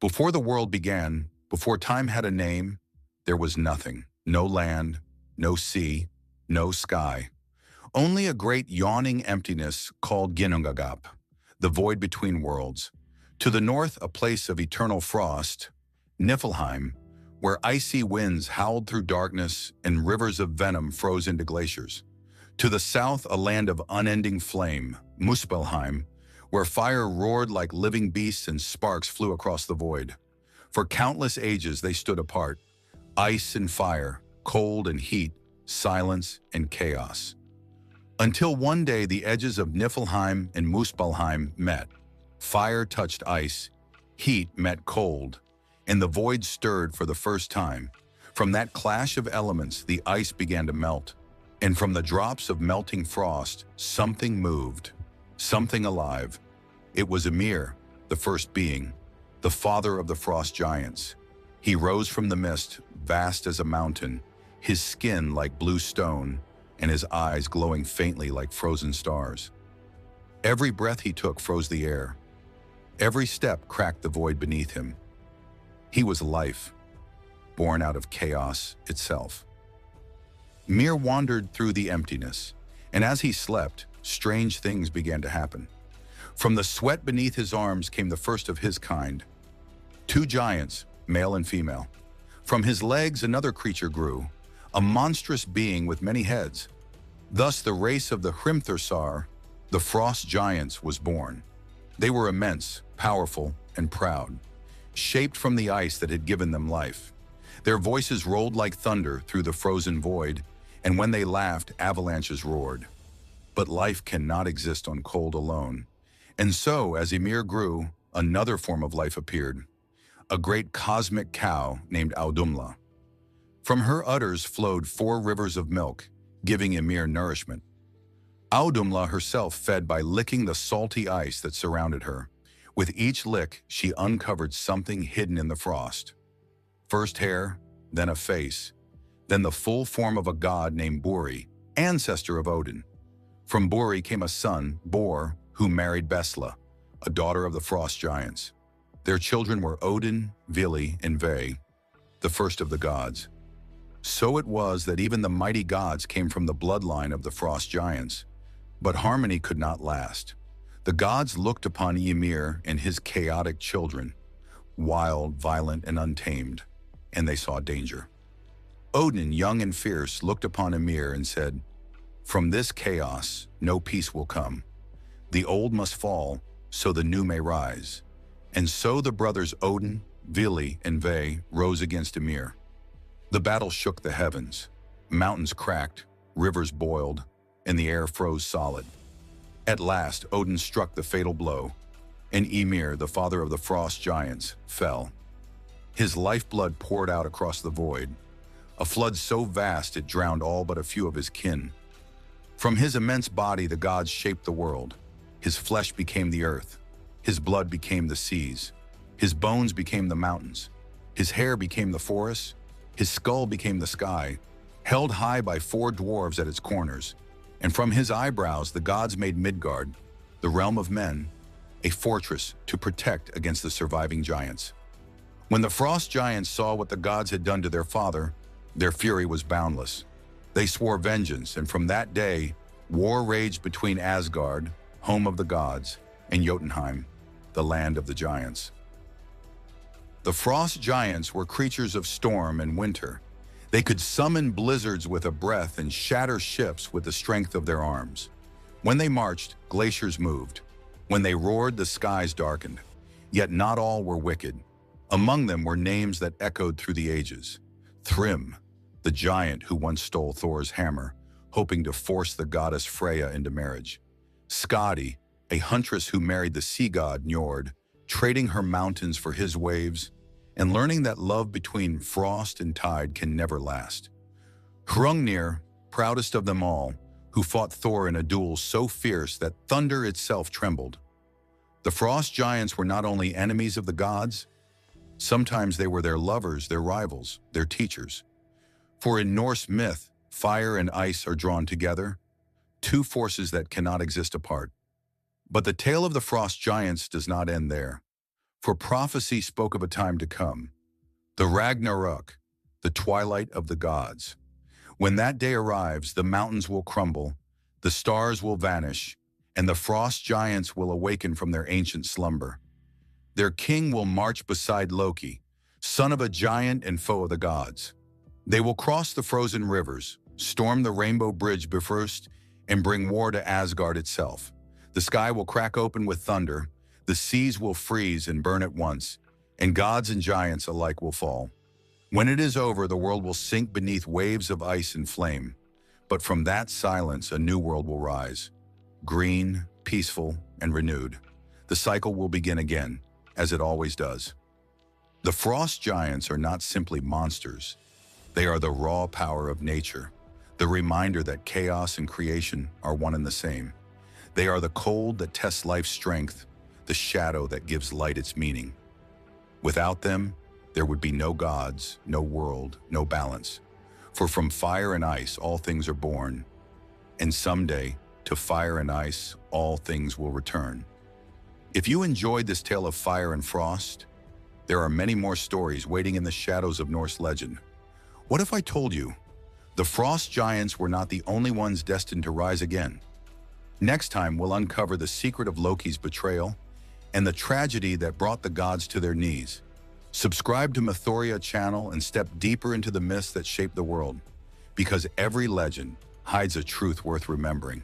Before the world began, before time had a name, there was nothing. No land, no sea, no sky. Only a great yawning emptiness called Ginnungagap, the void between worlds. To the north, a place of eternal frost, Niflheim, where icy winds howled through darkness and rivers of venom froze into glaciers. To the south, a land of unending flame, Muspelheim, where fire roared like living beasts and sparks flew across the void. For countless ages they stood apart, ice and fire, cold and heat, silence and chaos. Until one day the edges of Niflheim and Muspelheim met. Fire touched ice, heat met cold, and the void stirred for the first time. From that clash of elements, the ice began to melt, and from the drops of melting frost, something moved, something alive. It was Ymir, the first being, the father of the frost giants. He rose from the mist, vast as a mountain, his skin like blue stone, and his eyes glowing faintly like frozen stars. Every breath he took froze the air. Every step cracked the void beneath him. He was life, born out of chaos itself. Ymir wandered through the emptiness, and as he slept, strange things began to happen. From the sweat beneath his arms came the first of his kind. Two giants, male and female. From his legs another creature grew, a monstrous being with many heads. Thus the race of the Hrimthursar, the frost giants, was born. They were immense, powerful, and proud, shaped from the ice that had given them life. Their voices rolled like thunder through the frozen void, and when they laughed, avalanches roared. But life cannot exist on cold alone. And so, as Ymir grew, another form of life appeared, a great cosmic cow named Audumla. From her udders flowed 4 rivers of milk, giving Ymir nourishment. Audumla herself fed by licking the salty ice that surrounded her. With each lick, she uncovered something hidden in the frost. First hair, then a face, then the full form of a god named Buri, ancestor of Odin. From Buri came a son, Bor, who married Besla, a daughter of the frost giants. Their children were Odin, Vili, and Ve, the first of the gods. So it was that even the mighty gods came from the bloodline of the frost giants. But harmony could not last. The gods looked upon Ymir and his chaotic children, wild, violent, and untamed, and they saw danger. Odin, young and fierce, looked upon Ymir and said, "From this chaos, no peace will come. The old must fall, so the new may rise." And so the brothers Odin, Vili, and Ve rose against Ymir. The battle shook the heavens. Mountains cracked, rivers boiled, and the air froze solid. At last, Odin struck the fatal blow, and Ymir, the father of the frost giants, fell. His lifeblood poured out across the void, a flood so vast it drowned all but a few of his kin. From his immense body the gods shaped the world. His flesh became the earth. His blood became the seas. His bones became the mountains. His hair became the forests. His skull became the sky, held high by 4 dwarves at its corners. And from his eyebrows the gods made Midgard, the realm of men, a fortress to protect against the surviving giants. When the frost giants saw what the gods had done to their father, their fury was boundless. They swore vengeance, and from that day, war raged between Asgard, home of the gods, and Jotunheim, the land of the giants. The frost giants were creatures of storm and winter. They could summon blizzards with a breath and shatter ships with the strength of their arms. When they marched, glaciers moved. When they roared, the skies darkened. Yet not all were wicked. Among them were names that echoed through the ages. Thrym, the giant who once stole Thor's hammer, hoping to force the goddess Freya into marriage. Skadi, a huntress who married the sea god Njord, trading her mountains for his waves, and learning that love between frost and tide can never last. Hrungnir, proudest of them all, who fought Thor in a duel so fierce that thunder itself trembled. The frost giants were not only enemies of the gods, sometimes they were their lovers, their rivals, their teachers. For in Norse myth, fire and ice are drawn together, 2 forces that cannot exist apart. But the tale of the frost giants does not end there. For prophecy spoke of a time to come, the Ragnarok, the twilight of the gods. When that day arrives, the mountains will crumble, the stars will vanish, and the frost giants will awaken from their ancient slumber. Their king will march beside Loki, son of a giant and foe of the gods. They will cross the frozen rivers, storm the rainbow bridge Bifrost, and bring war to Asgard itself. The sky will crack open with thunder, the seas will freeze and burn at once, and gods and giants alike will fall. When it is over, the world will sink beneath waves of ice and flame. But from that silence, a new world will rise, green, peaceful, and renewed. The cycle will begin again, as it always does. The frost giants are not simply monsters. They are the raw power of nature, the reminder that chaos and creation are one and the same. They are the cold that tests life's strength, the shadow that gives light its meaning. Without them, there would be no gods, no world, no balance. For from fire and ice, all things are born. And someday, to fire and ice, all things will return. If you enjoyed this tale of fire and frost, there are many more stories waiting in the shadows of Norse legend. What if I told you the frost giants were not the only ones destined to rise again? Next time, we'll uncover the secret of Loki's betrayal and the tragedy that brought the gods to their knees. Subscribe to Mythoria channel and step deeper into the myths that shape the world, because every legend hides a truth worth remembering.